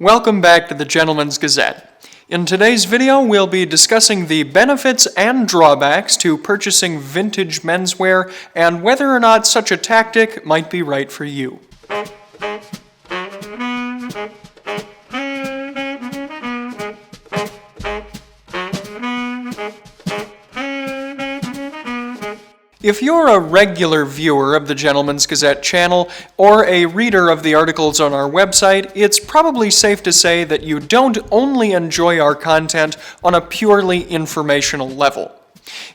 Welcome back to the Gentleman's Gazette. In today's video, we'll be discussing the benefits and drawbacks to purchasing vintage menswear and whether or not such a tactic might be right for you. If you're a regular viewer of the Gentleman's Gazette channel or a reader of the articles on our website, it's probably safe to say that you don't only enjoy our content on a purely informational level.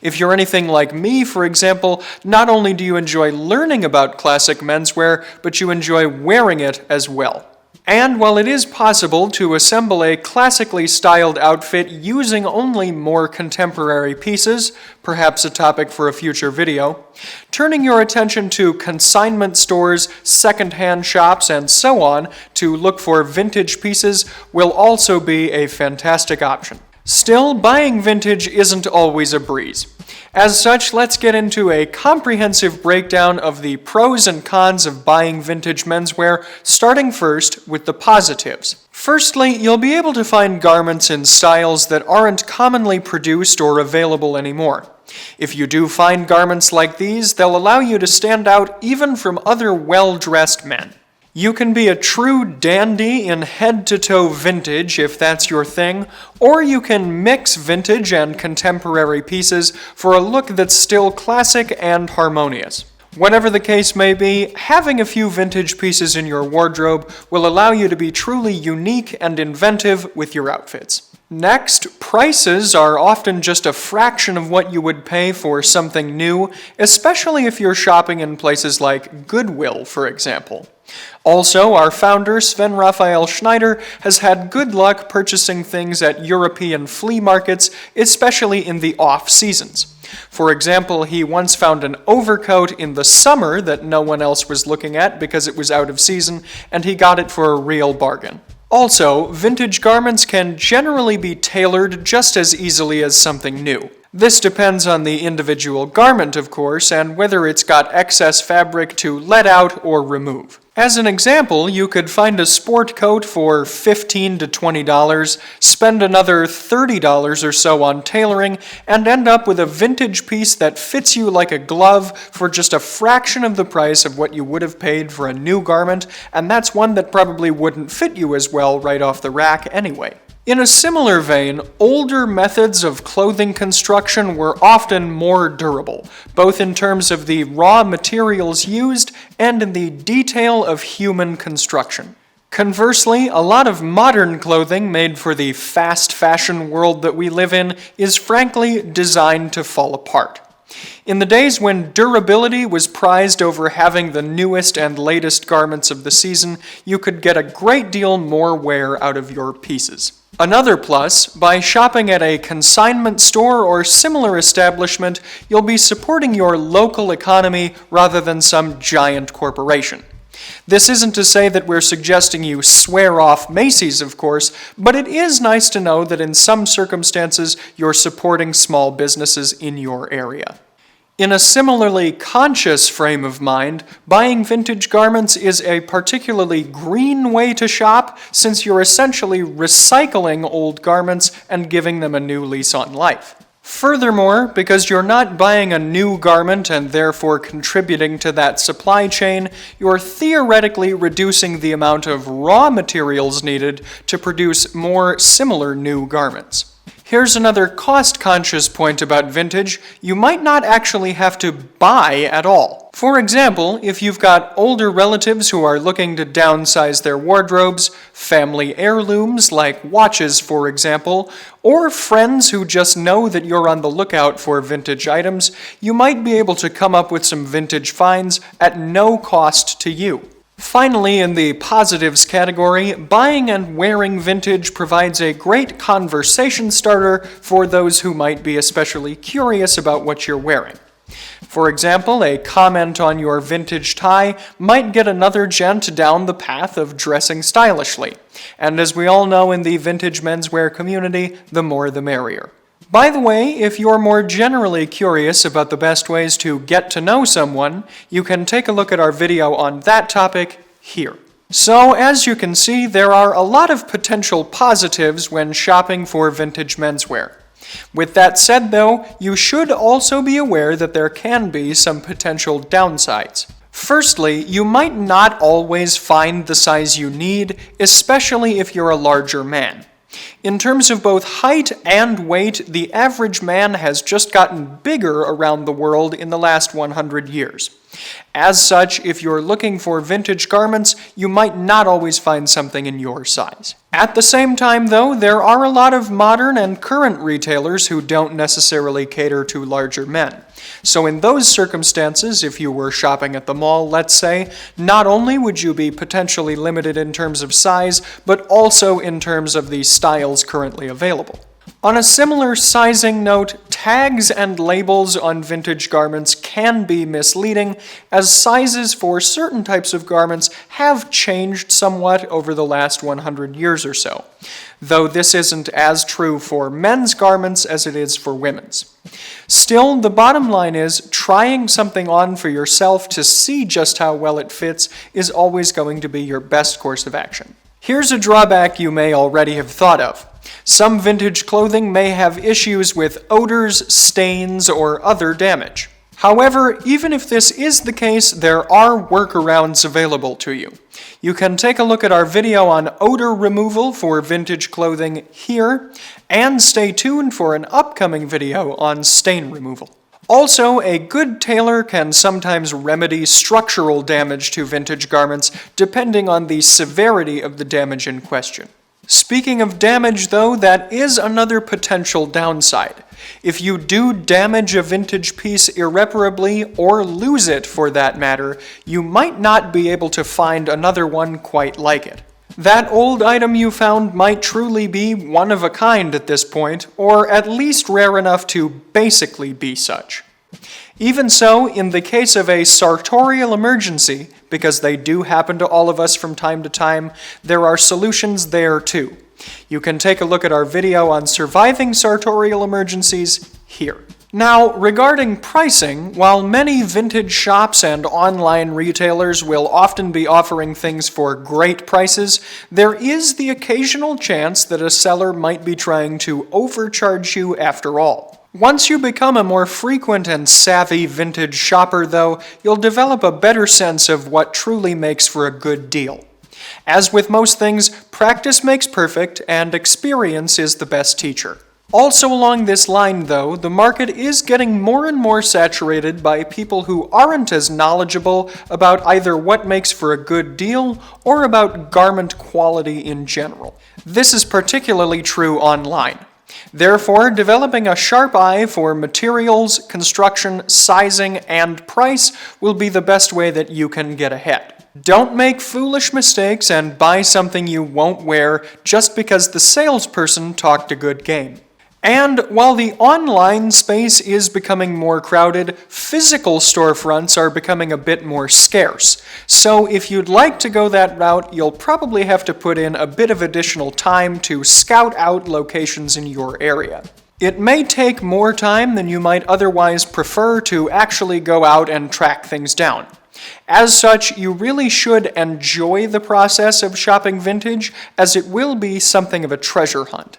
If you're anything like me, for example, not only do you enjoy learning about classic menswear, but you enjoy wearing it as well. And while it is possible to assemble a classically styled outfit using only more contemporary pieces, perhaps a topic for a future video, turning your attention to consignment stores, second-hand shops, and so on to look for vintage pieces will also be a fantastic option. Still, buying vintage isn't always a breeze. As such, let's get into a comprehensive breakdown of the pros and cons of buying vintage menswear, starting first with the positives. Firstly, you'll be able to find garments in styles that aren't commonly produced or available anymore. If you do find garments like these, they'll allow you to stand out even from other well-dressed men. You can be a true dandy in head-to-toe vintage if that's your thing, or you can mix vintage and contemporary pieces for a look that's still classic and harmonious. Whatever the case may be, having a few vintage pieces in your wardrobe will allow you to be truly unique and inventive with your outfits. Next, prices are often just a fraction of what you would pay for something new, especially if you're shopping in places like Goodwill, for example. Also, our founder, Sven Raphael Schneider, has had good luck purchasing things at European flea markets, especially in the off-seasons. For example, he once found an overcoat in the summer that no one else was looking at because it was out of season, and he got it for a real bargain. Also, vintage garments can generally be tailored just as easily as something new. This depends on the individual garment, of course, and whether it's got excess fabric to let out or remove. As an example, you could find a sport coat for $15 to $20, spend another $30 or so on tailoring, and end up with a vintage piece that fits you like a glove for just a fraction of the price of what you would have paid for a new garment, and that's one that probably wouldn't fit you as well right off the rack anyway. In a similar vein, older methods of clothing construction were often more durable, both in terms of the raw materials used and in the detail of human construction. Conversely, a lot of modern clothing made for the fast fashion world that we live in is frankly designed to fall apart. In the days when durability was prized over having the newest and latest garments of the season, you could get a great deal more wear out of your pieces. Another plus, by shopping at a consignment store or similar establishment, you'll be supporting your local economy rather than some giant corporation. This isn't to say that we're suggesting you swear off Macy's, of course, but it is nice to know that in some circumstances you're supporting small businesses in your area. In a similarly conscious frame of mind, buying vintage garments is a particularly green way to shop since you're essentially recycling old garments and giving them a new lease on life. Furthermore, because you're not buying a new garment and therefore contributing to that supply chain, you're theoretically reducing the amount of raw materials needed to produce more similar new garments. Here's another cost-conscious point about vintage: you might not actually have to buy at all. For example, if you've got older relatives who are looking to downsize their wardrobes, family heirlooms like watches, for example, or friends who just know that you're on the lookout for vintage items, you might be able to come up with some vintage finds at no cost to you. Finally, in the positives category, buying and wearing vintage provides a great conversation starter for those who might be especially curious about what you're wearing. For example, a comment on your vintage tie might get another gent down the path of dressing stylishly. And as we all know in the vintage menswear community, the more the merrier. By the way, if you're more generally curious about the best ways to get to know someone, you can take a look at our video on that topic here. So, as you can see, there are a lot of potential positives when shopping for vintage menswear. With that said, though, you should also be aware that there can be some potential downsides. Firstly, you might not always find the size you need, especially if you're a larger man. In terms of both height and weight, the average man has just gotten bigger around the world in the last 100 years. As such, if you're looking for vintage garments, you might not always find something in your size. At the same time, though, there are a lot of modern and current retailers who don't necessarily cater to larger men. So in those circumstances, if you were shopping at the mall, let's say, not only would you be potentially limited in terms of size, but also in terms of the styles currently available. On a similar sizing note, tags and labels on vintage garments can be misleading, as sizes for certain types of garments have changed somewhat over the last 100 years or so, though this isn't as true for men's garments as it is for women's. Still, the bottom line is, trying something on for yourself to see just how well it fits is always going to be your best course of action. Here's a drawback you may already have thought of. Some vintage clothing may have issues with odors, stains, or other damage. However, even if this is the case, there are workarounds available to you. You can take a look at our video on odor removal for vintage clothing here, and stay tuned for an upcoming video on stain removal. Also, a good tailor can sometimes remedy structural damage to vintage garments depending on the severity of the damage in question. Speaking of damage, though, that is another potential downside. If you do damage a vintage piece irreparably, or lose it for that matter, you might not be able to find another one quite like it. That old item you found might truly be one of a kind at this point, or at least rare enough to basically be such. Even so, in the case of a sartorial emergency, because they do happen to all of us from time to time, there are solutions there too. You can take a look at our video on surviving sartorial emergencies here. Now, regarding pricing, while many vintage shops and online retailers will often be offering things for great prices, there is the occasional chance that a seller might be trying to overcharge you after all. Once you become a more frequent and savvy vintage shopper, though, you'll develop a better sense of what truly makes for a good deal. As with most things, practice makes perfect, and experience is the best teacher. Also along this line, though, the market is getting more and more saturated by people who aren't as knowledgeable about either what makes for a good deal or about garment quality in general. This is particularly true online. Therefore, developing a sharp eye for materials, construction, sizing, and price will be the best way that you can get ahead. Don't make foolish mistakes and buy something you won't wear just because the salesperson talked a good game. And while the online space is becoming more crowded, physical storefronts are becoming a bit more scarce. So if you'd like to go that route, you'll probably have to put in a bit of additional time to scout out locations in your area. It may take more time than you might otherwise prefer to actually go out and track things down. As such, you really should enjoy the process of shopping vintage, as it will be something of a treasure hunt.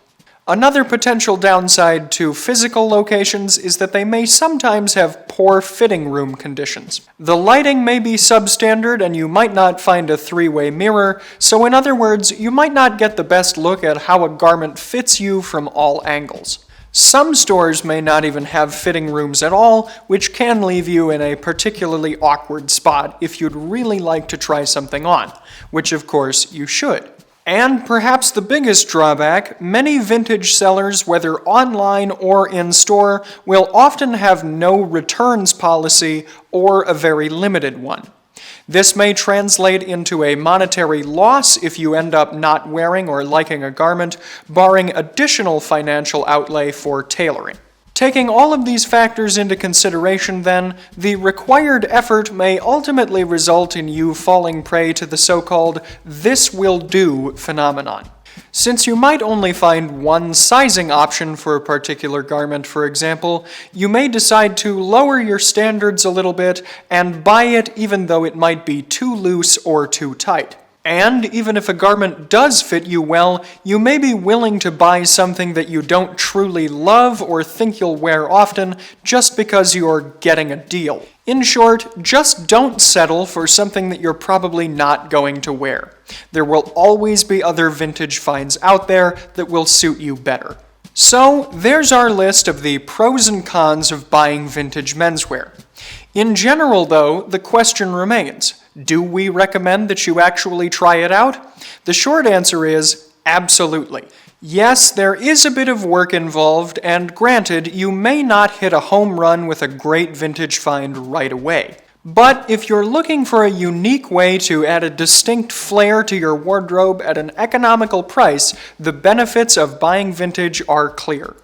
Another potential downside to physical locations is that they may sometimes have poor fitting room conditions. The lighting may be substandard and you might not find a three-way mirror, so in other words, you might not get the best look at how a garment fits you from all angles. Some stores may not even have fitting rooms at all, which can leave you in a particularly awkward spot if you'd really like to try something on, which of course you should. And perhaps the biggest drawback, many vintage sellers, whether online or in store, will often have no returns policy or a very limited one. This may translate into a monetary loss if you end up not wearing or liking a garment, barring additional financial outlay for tailoring. Taking all of these factors into consideration, then, the required effort may ultimately result in you falling prey to the so-called "this will do" phenomenon. Since you might only find one sizing option for a particular garment, for example, you may decide to lower your standards a little bit and buy it even though it might be too loose or too tight. And even if a garment does fit you well, you may be willing to buy something that you don't truly love or think you'll wear often just because you're getting a deal. In short, just don't settle for something that you're probably not going to wear. There will always be other vintage finds out there that will suit you better. So, there's our list of the pros and cons of buying vintage menswear. In general, though, the question remains, do we recommend that you actually try it out? The short answer is absolutely. Yes, there is a bit of work involved, and granted, you may not hit a home run with a great vintage find right away. But if you're looking for a unique way to add a distinct flair to your wardrobe at an economical price, the benefits of buying vintage are clear.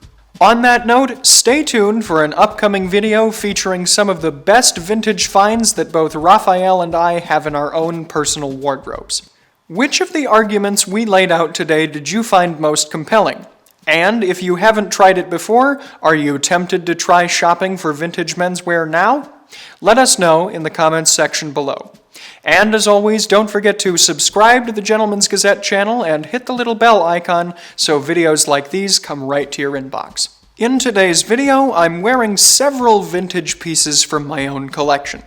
On that note, stay tuned for an upcoming video featuring some of the best vintage finds that both Raphael and I have in our own personal wardrobes. Which of the arguments we laid out today did you find most compelling? And if you haven't tried it before, are you tempted to try shopping for vintage menswear now? Let us know in the comments section below. And as always, don't forget to subscribe to the Gentleman's Gazette channel and hit the little bell icon so videos like these come right to your inbox. In today's video, I'm wearing several vintage pieces from my own collection.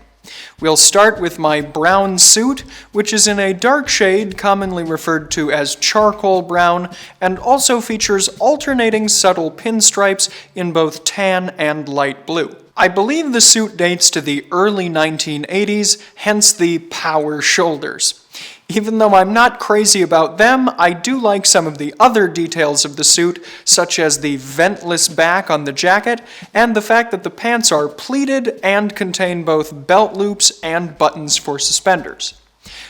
We'll start with my brown suit, which is in a dark shade commonly referred to as charcoal brown, and also features alternating subtle pinstripes in both tan and light blue. I believe the suit dates to the early 1980s, hence the power shoulders. Even though I'm not crazy about them, I do like some of the other details of the suit, such as the ventless back on the jacket, and the fact that the pants are pleated and contain both belt loops and buttons for suspenders.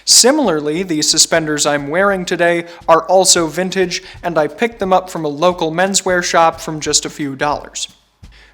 Similarly, the suspenders I'm wearing today are also vintage, and I picked them up from a local menswear shop from just a few dollars.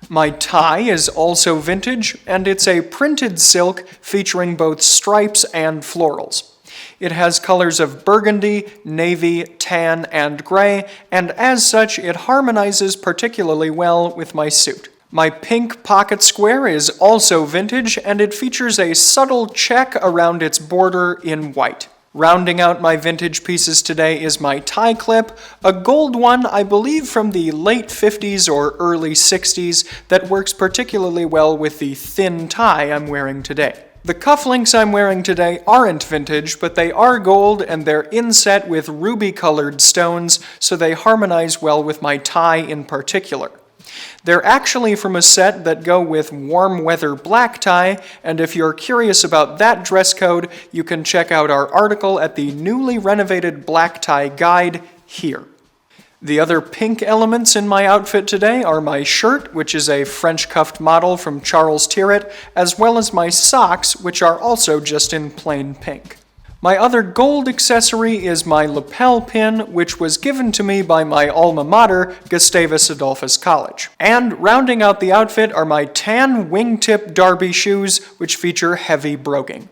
My tie is also vintage, and it's a printed silk featuring both stripes and florals. It has colors of burgundy, navy, tan, and gray, and as such, it harmonizes particularly well with my suit. My pink pocket square is also vintage, and it features a subtle check around its border in white. Rounding out my vintage pieces today is my tie clip, a gold one I believe from the late 50s or early 60s that works particularly well with the thin tie I'm wearing today. The cufflinks I'm wearing today aren't vintage, but they are gold and they're inset with ruby-colored stones, so they harmonize well with my tie in particular. They're actually from a set that go with warm weather black tie, and if you're curious about that dress code, you can check out our article at the newly renovated black tie guide here. The other pink elements in my outfit today are my shirt, which is a French cuffed model from Charles Tirrett, as well as my socks, which are also just in plain pink. My other gold accessory is my lapel pin, which was given to me by my alma mater, Gustavus Adolphus College. And rounding out the outfit are my tan wingtip derby shoes, which feature heavy broguing.